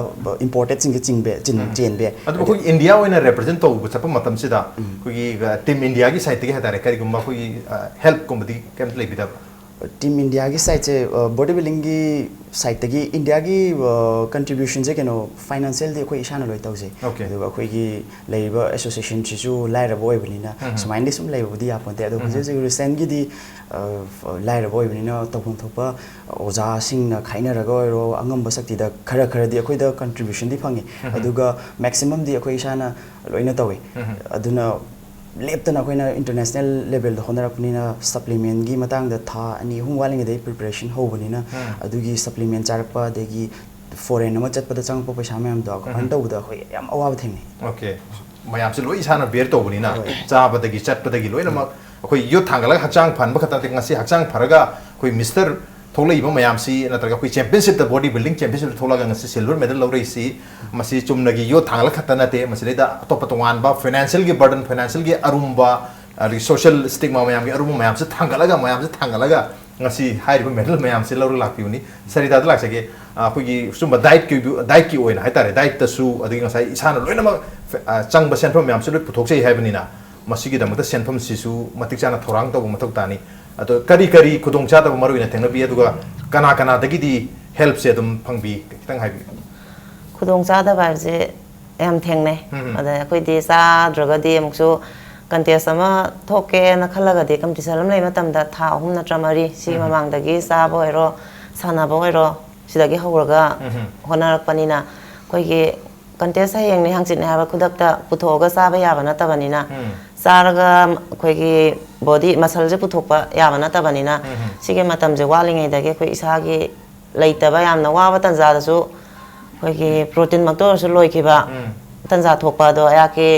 B: ꯏꯝꯄꯣꯔꯇꯦꯠꯁꯤꯡꯁꯦ ꯆꯦꯟꯕ ꯌꯥꯏ
A: ꯑꯗꯨꯕꯨ ꯑꯩꯈꯣꯏ ꯏꯟꯗꯤꯌꯥ ꯑꯣꯏꯅ ꯔꯦꯄ꯭ꯔꯖꯦꯟ ꯇꯧꯕ ꯆꯠꯄ ꯃꯇꯝꯁꯤꯗ ꯑꯩꯈꯣꯏꯒꯤ ꯇꯤꯝ ꯏꯟꯗꯤꯌꯥꯒꯤ ꯁꯥꯏꯠꯇꯒꯤ ꯍꯥꯏꯇꯥꯔꯦ ꯀꯔꯤꯒꯨꯝꯕ ꯑꯩꯈꯣꯏꯒꯤ ꯍꯦꯜꯞꯀꯨꯝꯕꯗꯤ ꯀꯩꯝꯇ ꯂꯩꯕꯤꯗꯕ
B: टीम इंडिया की साइड से बॉडी बिल्डिंग की साइड तक इंडिया की कंट्रीब्यूशन से कनो फाइनेंशियल दे कोई इशाना लोई तौसे अदुगा कोई की लेबा एसोसिएशन छिसु लाइरा बोय बनिना समाइंदे सुम लेबा बुदी आपनते अदु जे रिसेंट की दी लाइरा बोय बनिना तौफम थोपा ओजा सिंग ना खाइना रगा रो अंगम बसक्ति दा खरा खरा दी अखोय दा कंट्रीब्यूशन दी फंगे अदुगा मैक्सिमम दी अखोय इशाना लोइना तवे अदुना लेप्तना अखोइना इंटरनेशनल लेवल दा होनरपनिना सप्लीमेंट की मतंग दा था अनि हुम वालिंग दे प्रिपरेशन होबनिना अदुगी सप्लीमेंट चारपा देगी फॉरेन अमा चटपदा चंगपा पैसा मैम दा हंतौदा अखोय याम अवाब थेंगने
A: ओके मयाम से लोई इसाना बेर तौबनिना चाबदगी चटपदगी लोइना अखोय यो थांगला हचांग फनबा खता ngasi हचांग फरगा अखोय मिस्टर थोलैबा मयामसी नत्रगा कोई championship the body building championship थोलागा ngasi सिल्वर मेडल लौरैसी मसी चुमनगी यो थांगला खता नते मसिलेदा अतोप तोंगानबा फाइनेंशियल की बर्डन फाइनेंशियल की अरुमबा सोशल स्टिग्मा मयाम की अरुम मयाम से थांगलागा ngasi हाइरिबा मेडल मयाम से लौर लाक्पिउनी सरिता द लाक्सगे अखोगी सुम डाइट की ओइना हाइतारे डाइट तसु अदि ngasi इसाना लोइनामा चंगबा सेनफम मयाम से लोइ पुथोकसे हाइबनिना मसिगी दमता सेनफम सिसु मतिक चाना थोरांग तब मथौ तानी अतो करी खुदोंग चादब मरुइना थेंगबी अदुगा कना दगिदी हेल्प से अदुम फंगबी खितंग हाइबी
C: खुदोंग चादब हाइबसे याम थेंगने अदा अखोइदि चाद्रगदि अमुकसु कंटेस्ट अमा थोके ना खलगदि कंपटीशन अम लेइ मतमदा था अहुम नत्रा मरि सि ममांगदगी चाबो ओइरो सानाबो ओइरो सिदगी हौरगा होनारकपनिना अखोइगी कंटेस्ट हायेंगने हांचिने हाबा खुदक्ता पुथोगा चाबा याबा नतबनिना चारगा अखोइगी बॉडी मसल जे पुथोकपा याबा नतबनिना सिगे मतमजे वालिङैदगी अखोइ इसागी लेइतबा यामना वाबा तंजादसु अखोइगी प्रोटीन मक्तोरसु लोइखिबा तंजा थोकपा दो याके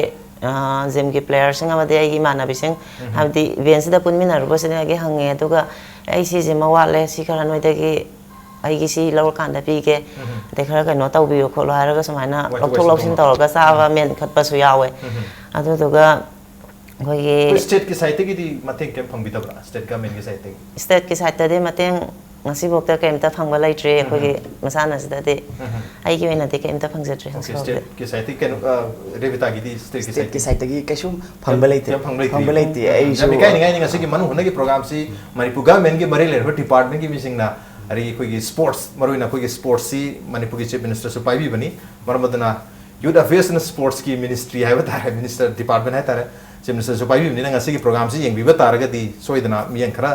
C: जिम की प्लेयर सिंग अमदि आइगी मानबिसिंग हाबदि इवेंट सिदा पुनमिनारुबसिने आगे हंगे अदुगा आइ सि जे मवाले सि खरा नोइदगी आइगी सि लौर कांदा पीगे दे खरा कनो तौबियो खोलो हारगा समाइना लौथोक लौसिन तौरगा चाबा मेन खतपसु यावे अदुदुगा अखोइगी
A: स्टेट की साइट की मतेंग केम फंगबिदबरा स्टेट गवर्नमेंट की साइट
C: स्टेट की साइट दे मतेंग ngasi bokta keimta phangba laitre akhoi masana sida de ai ki oina de keimta phangjetre
A: state की साइट के रेबिता की
B: स्टेट की साइट की कैसु फंगबा लेते ai
A: जो बिकाइ निगाइ ngasi की मनु हुनगी प्रोग्राम सी मणिपुर गवर्नमेंट की मरे लेर डिपार्टमेंट की मिसिंगना अरि कोई स्पोर्ट्स मरुइना कोई स्पोर्ट्स सी मणिपुर की चीफ मिनिस्टर सु पाइबी बनी मरमदना यूथ अफेयर्स एंड स्पोर्ट्स की मिनिस्ट्री है बता है मिनिस्टर डिपार्टमेंट है तारे चीफ मिनिस्टर सु पाइबी बनी ngasi की प्रोग्राम सी यंगबी तारगदी सोइदना मियं खरा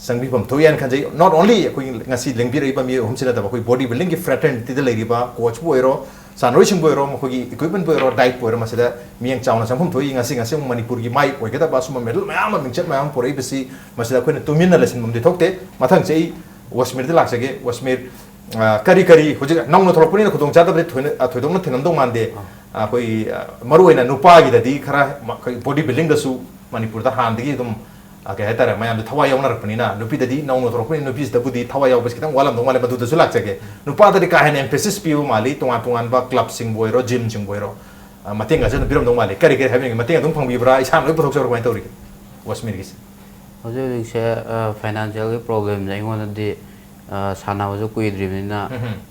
A: संगीपम थोयन खंजै नॉट ओनली कोई ngasi लेंबिरैबा मी हमसिना दबा कोई बॉडी बिल्डिंग की फ्रेटर्निटी द लेरिबा कोच बोइरो सानरोइ सिंग बोइरो मखोगी इक्विपमेंट बोइरो डाइट बोइरो मसिदा मियं चावना संफम थोइ ngasi मणिपुर की माइ ओइगदा बासुम मेडल मयाम मिंचत मयाम पोरै बसी मसिदा कोइन तुमिन लेसन ममदि थोकते मथंग चै वसमिर द लाक्सगे वसमिर करी हुजिक नौनो थोलपनि खुदोंग चादब थोइदोंना थिनमदों मानदे कोई मरुइना नुपागी ददि खरा बॉडी बिल्डिंग दसु मणिपुर द हांदगी दम आगे है तारे मैं थवा यावनारपनिना नुपीददी नौनो थोरपनि नुपीसदबुदी थवा यावबस कितंग वालम दंग वाले मदुदसु लाक्सगे नुपाददी का हेन एम्फेसिस पिउ माली तोंगान बा क्लब सिंग बोइरो जिम सिंग बोइरो मतेंग गजन बिरम दंग माली करी हाबिंग मतेंग अदुम फंगबिब्रा इसान लोइ पुथोकसर कोइन तौरि वसमिर गिस
D: हौजिक से फाइनेंशियल की प्रॉब्लम जाइगोनदि सानाबसु कुइद्रिबनिना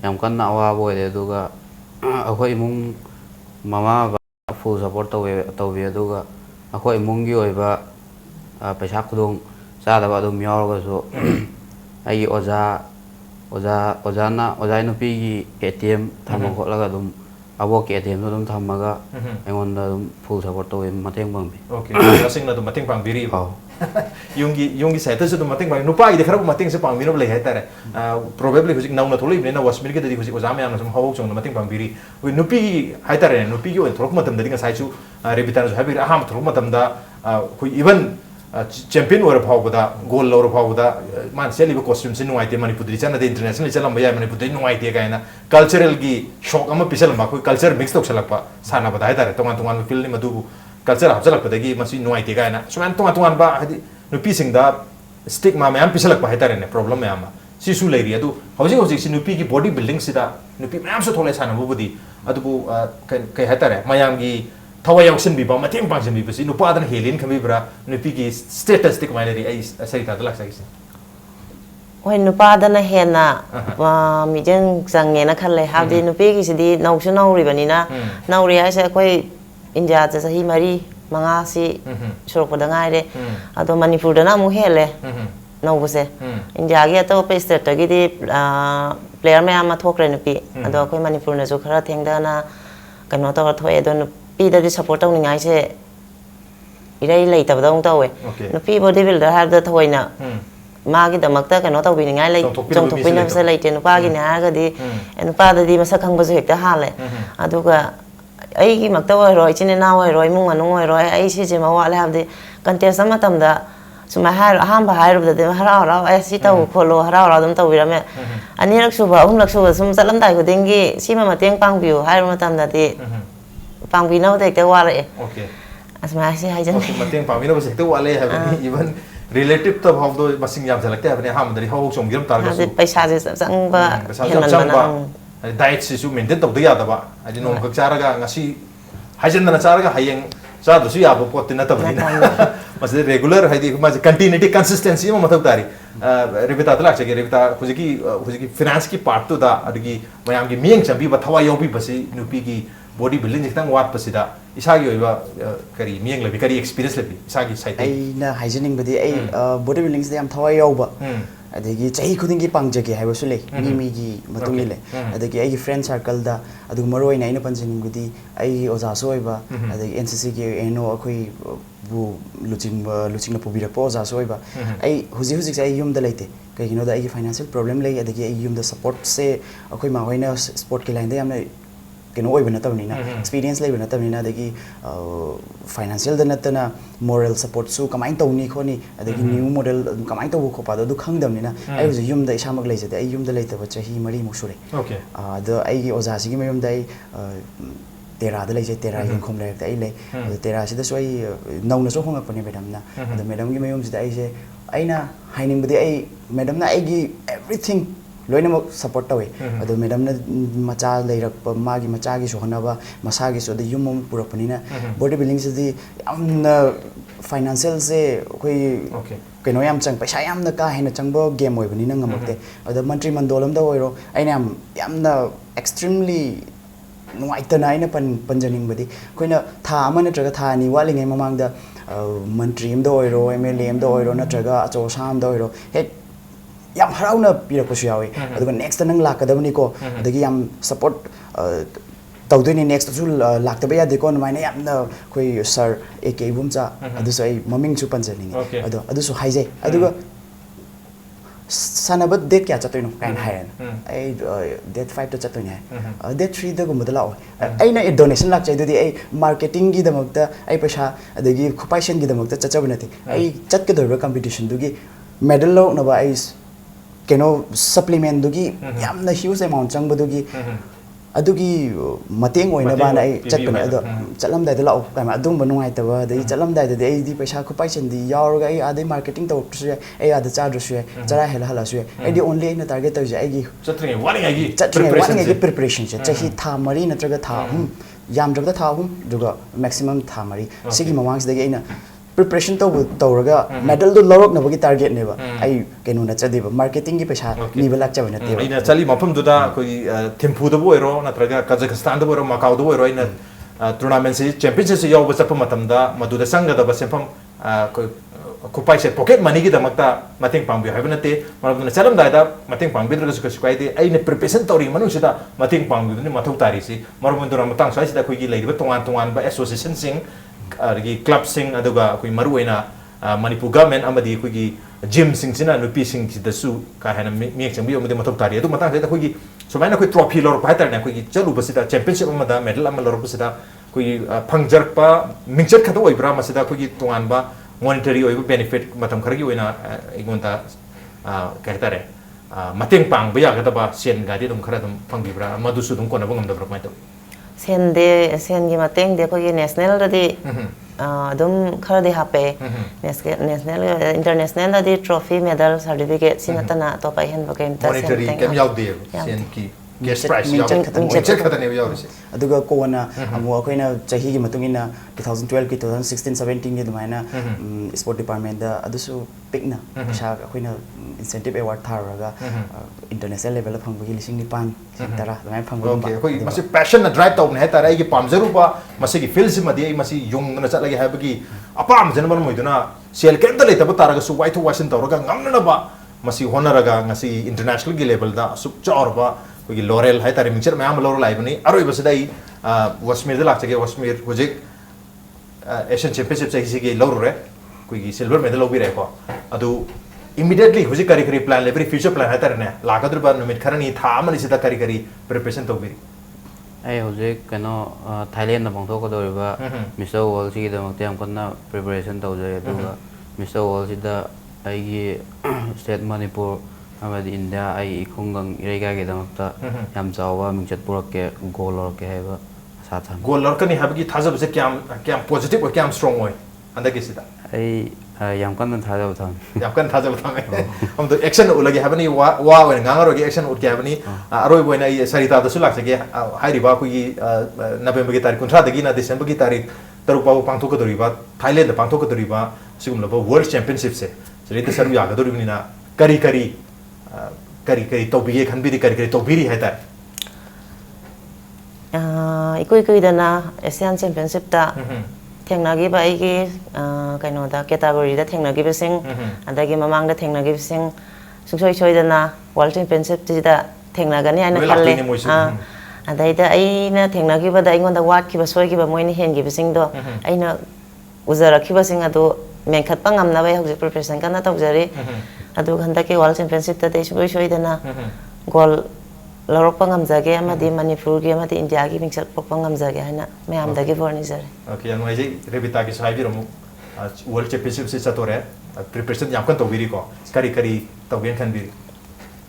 D: याम कन्ना अवाब ओइदे अदुगा अखोइ इमुंग ममा फुल सपोर्ट तौबे अदुगा अखोइ इमुंगी ओइबा पैसा खुदोंग चादबा अदुम यावरगसु आई ओजा नुपीगी एटीएम थम खोलगा अदुम अबो के एटीएम अदुम थमगा एंगोंदा अदुम फुल सपोर्ट तौबे मतेंग बंबी
A: ओके रसिंग ना मतेंग पांगबिरी युंगी साइट से मतेंग पांग नुपा इदे खरब मतेंग से पांगबिनो लय हाइतारे प्रोबेबली हुजिक नौना थोलैबनेना वसमिर के ददि हुजिक ओजा मयामना सम हवौ चोंग मतेंग पांगबिरी वे नुपी हाइतारे नुपी की ओन थोरक मतम ददि साइचु रेबिता जो हाबिर अहाम थोरक मतम दा कोई इवन चैंपियन ओर फावबदा गोल लौर फावबदा मान सेलिबो कॉस्ट्यूम से नुआइते मणिपुरी चनदे इंटरनेशनल चलम बया मणिपुरी नुआइते गायना कल्चरल की शॉक अमा पिसलम कोई कल्चर मिक्स तौसलपा साना बदा हाइतारे तोंगान फील्ड मदु कल्चर हाबजलपदगी मसी नुआइते गायना सुमान तोंगान बा हदि नुपी सिंगदा स्टिग्मा मयाम पिसलपा हाइतारे ने problem मयाम sisu leiri adu hojik hojik si nupi ki body building sida nupi mayam su thole sana bubudi adu kai hatare mayam gi thawai yauksin bi ba mateng pangsin bi si nupa adan helin khami bra nupi ki status tik mai leri ai Sarita dalak sa kisi
C: oi nupa dana hena mijen sangne na khalle habdi nupi ki sidi nausu nauri banina nauri ai sa koi India cha sahi mari manga si surok pada ngai de ado Manipur dana mu hele nau buse India gi to pe state gi di player me ama thokre nupi ado koi Manipur na jo khara thengda na kano to thoi ado nupi da di support tau ngai se irai lei ta dong tawe nupi body builder have da thoi na magi da makta kano tau bi ngai lei jong thok pin se lei te nupa gi na ga di nupa da di masa khang ba ju hekta hale adu ga ai gi makta oi roi chine na oi roi mung anung oi roi ai si je ma wa le have di contest sama tam da suma har ham ba har da de harau rau ai si tau kholo harau rau dum tau wi ra me ani rak su ba lak su sum salam dai ko ding gi si ma teng pang biu har ma tam da di pang bi nau de te wa le
A: okay
C: asma si hai jan
A: mateng pang mina base te wa le have even relative to how do masing yam jalak te have ne ham dari how som giram tar ga su
C: paisa je sang ba
A: sang ba diet si su maintain tau da ya da ba ai no ka chara ga ngasi hajan na chara ga hayeng cha du su ya bo pot na ta ba mas regular hai di mas continuity consistency ma mathau tari Rebita dalak che Rebita hujiki finance ki part to da adigi mayam gi mieng chambi ba thawa yobi basi nupi gi body building jitang wat pasida isagi oiba kari mieng lebi kari experience lebi isagi site
B: ai na hygienic badi ai body building se am thawai yoba adagi chahi khuding gi pangjage haiba su le mi gi matung le adagi ai friend circle da adu maroi na ina panjing gudi ai oza so oiba adagi NCC gi eno akoi bu luching na pubira po oza so oiba ai huji ai yum da leite kai gino da ai financial problem lei adagi ai yum da support se akoi ma hoina sport ki line da yamna keno oi bana tabni na experience lai bana tabni na adagi financial da natana moral support su kamai tawni khoni adagi new model kamai tawu khopa da du khangdamni na ai hu yum da isamak lai jate ai yum da lai ta chahi mari mu sure
A: okay
B: da ai gi oza sigi mayum da ai tera da lai je tera yin khom lai da ai lai tera si da soi nau na so khongak pani madam na da madam gi mayum si da ai je aina haining badi ai madam na ai gi everything loina support tawe adu madam na macha leirak magi macha gi sohna masa gi so da yum purakpani na body building se di amna financial se koi keno yam chang paisa yam na ka hena changbo game oi bani na ngamakte adu mantri mandolam da oiro aina yamna extremely nuaitana aina panjaning badi koina tha ama na traga tha ni walingai mamang da mantri am da oiro MLA am da oiro na traga acho sam da oiro he yam harauna pira ko yawi aduga next nang lakadabni ko adagi yam support tawdini next su lakdaba ya de ko maina yam na koi sir AK bumcha adu sai maming chu panjani adu su haije aduga sanaba date kya chatoino kain hayan ai date 5 to chatoina date 3 da gumda lao aina donation lak chai dudi ai marketing gi damakta ai paisa adagi khupaision gi damakta chachabunati ai chatke dorba competition dugi medal lo na ba ai keno supplement dugi yamna huge amount changbadugi adugi mateng oina ba na ai chatpane ado chalamdai da lao kai ma adum banungai taba dai chalamdai da ai di paisa ko paisen di yaurga ai adai marketing to su ai ada charge su chara hela hala su ai di only ai na target to ai gi
A: chatringai warning
B: gi preparation chahi tha mari na traga tha yam jabda tha duga maximum tha mari sigi mawangs dagi aina preparation to raga medal do lorok na bagi target ne ba ai kenu na chade ba marketing gi paisa ni ba lak chabna te
A: ina chali mafam du da koi thimpu da boiro natraga Kazakhstan da boiro Macau da boiro ina tournament se championship se yaw ba chapa matam da madu da sanga da ba sempham koi kupai se pocket money gi da makta mateng pangbi haibna te marab na chalam da da mateng pangbi da su kai de ai ne preparation tori manu se da mateng pangbi ne mathau tari si marab du na matang sai se da koi gi leiba tongan ba association sing agi club sing aduga koi maruina Manipur government amadi koi gym sing sina nupi sing da su ka hana mi changbi amadi mathok tari adu matang da koi somaina koi trophy lor pa tar na koi chalu basida championship amada medal am lor basida koi phangjar pa mingcher khata oi bra masida koi tongan ba monetary oi benefit matam khargi oina igonta ka tare mateng pang ba ya ga ba sen ga di dum khara dum phangbi bra madu su dum kona bangam da bra mai to
C: sen gi mateng de ko national radi adum khara de hape national international di trophy medal certificate sinatana to pa hen bakem ta
A: monetary kem yaw de sen ki cash prize yaw check khata ne yaw se
B: aduga kona amu akoina chahi gi matungina 2012 ki 2016 17 gi dumaina sport department da adusu pikna sha akoina incentive award tharaga international level phangbi lising ni pan tara dumai phangbi
A: okay koi masi passion na drive taw ne tara ai gi pamjaru ba masi gi feels ma di ai masi yung na chat lagi habagi apam janman moiduna sel kem da leta ba taraga su wai to wasin tawraga ngamna ba masi honaraga ngasi international gi level da su chor ba koi laurel hai tare mixer mayam laurel lai bani aroi ba sidai wasmir da lakche ge wasmir hojik asian championship sai gi laurre koi gi silver medal lobi re ko adu immediately hojik kari kari plan every future plan hai tare ne lagadru ba numit kharani tha amani sida kari kari preparation to biri
D: ai hojik kano Thailand na bangtho ko doriba Mr. World si da mak tiam konna preparation to jai aduga Mr. World si da ai gi state Manipur amadi India ai ikhungang irega ge da makta yam chawa mingchat purak ke goal or ke heba sa tham
A: goal lor kani habagi thajab se kyam positive or kyam strong hoy anda ke sida
D: ai yam kan thajab tham
A: yam kan thajab tham am to action ulagi habani wa wen ngangaro ge action ut ke habani aroi boina ai Sarita da sulak se ge hairi ba ku gi November ge tarik 19 dagi na December ge tarik taruk ba pangtho ko dori ba Thailand da pangtho ko dori ba sigum la world championship se Sarita saru ya ga dori ni na kari kari to biye khan bi kari to biri hai ta
C: ikoi dana Asian championship ta thengnagi ba ai gi kaino da category da thengnagi besing adagi mamang da thengnagi besing sungsoi dana world championship ti da thengnagani ana khalle adai da ai na thengnagi ba da ingon da wat ki ba soi ki ba moini hen gi besing do aina uzara ki ba sing ado menkhat pangam na bai hojik preparation kana tawjari adu khanda ke world championship ta dei soi dana gol lorok pangam jage amadi Manipur gi amadi India gi mixer pangam jage hana mayam dagi vorni jare
A: okay yan mai Rebita ki sai bi romu world championship se chatore preparation yam kan to biri ko kari to gen kan biri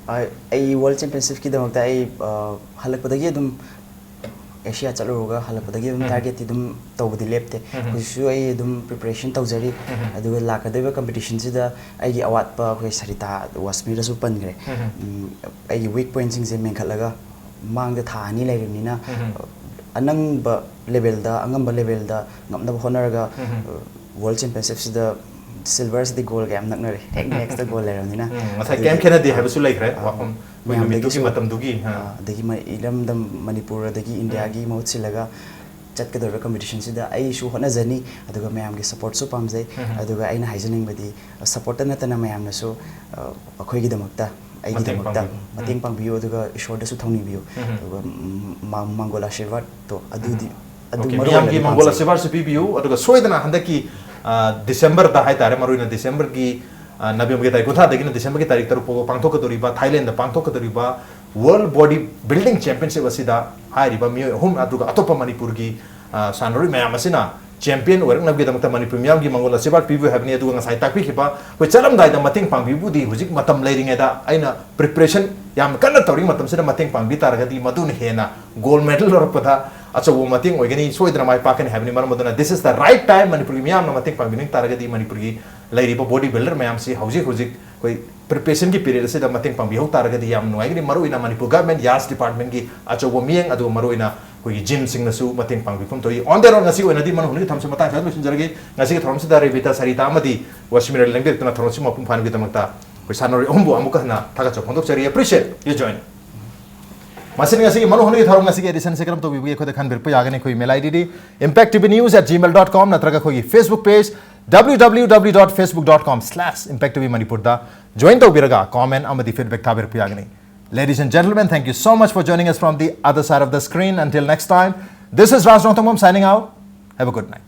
B: ai world championship ki damakta ai halakpadagi dum Asia chaloga halakpadagi dum target dum tawdi lepte kusu ai dum preparation tawjari adu lakadeba competition sida ai gi awat pa khoi Sarita Wasmir su pangre ai gi weak points sing je menkhalaga mangda tha ani lairimnina anangba level da angamba level da ngamna honaraga world championship sida silver the goal game naknare next the goal lairamnina
A: masai game khena de habesu laikre wakom mi dugi matam dugi
B: dagi ma ilam dam Manipur dagi India gi maut silaga chat ka dor competition sida ai shu hona jani aduga mayam gi support su pamjai aduga aina haijaning badi support na tana mayam na su akhoi gi damakta ai gi damakta mating pangbiyo aduga ishwar da su thongni biyo aduga mangola shirvat to adudi adu
A: mayam gi mangola shirvat su biyo aduga soidana handaki December da hai tare maruina December gi November ge tarik kotha dagi na December ge tarik taru pangtho ka dori ba Thailand da pangtho ka dori ba world body building championship asida hai ba mi hum aduga atopa Manipur gi sanori mayam asina champion orang nabi damata Manipur miyam gi mangola sebat pibu habni aduga ngasai takpi khipa ko chalam dai da mating pangbibu di hujik matam leiringa da aina preparation yam kana tori matam sida mating pangbi taraga di madun hena gold medal lor pada acho mating oigani soidra mai pakani habni maramodana this is the right time Manipur miyam na mating pangbining taraga di Manipur gi lairi ba body builder mayam si hujik koi preparation ki period sida mating pangbi ho taraga di yam noai gi maru ina Manipur government yas department gi acho miyang adu maru ina koi gym sing na su mating pangbi pum toi on der on ngasi oina di manu huni thamse mata khad mission jarage ngasi ki thomse da Rebita Sarita amadi Wasmir lengbe tuna throsi mapum phan gi tamata koi sanori ombu amuka na thaga chok hondok chari appreciate you join Masin ngasi manu honi thorong ngasi edition sekram to bibu khode khan birpu yagane khoi mail id impacttvnews@gmail.com natraga khoi Facebook page www.facebook.com/impacttvmanipur da join to biraga comment amadi feedback tha birpu yagane Ladies and gentlemen, thank you so much for joining us from the other side of the screen. Until next time, this is NONGTHOMBNAM signing out. Have a good night.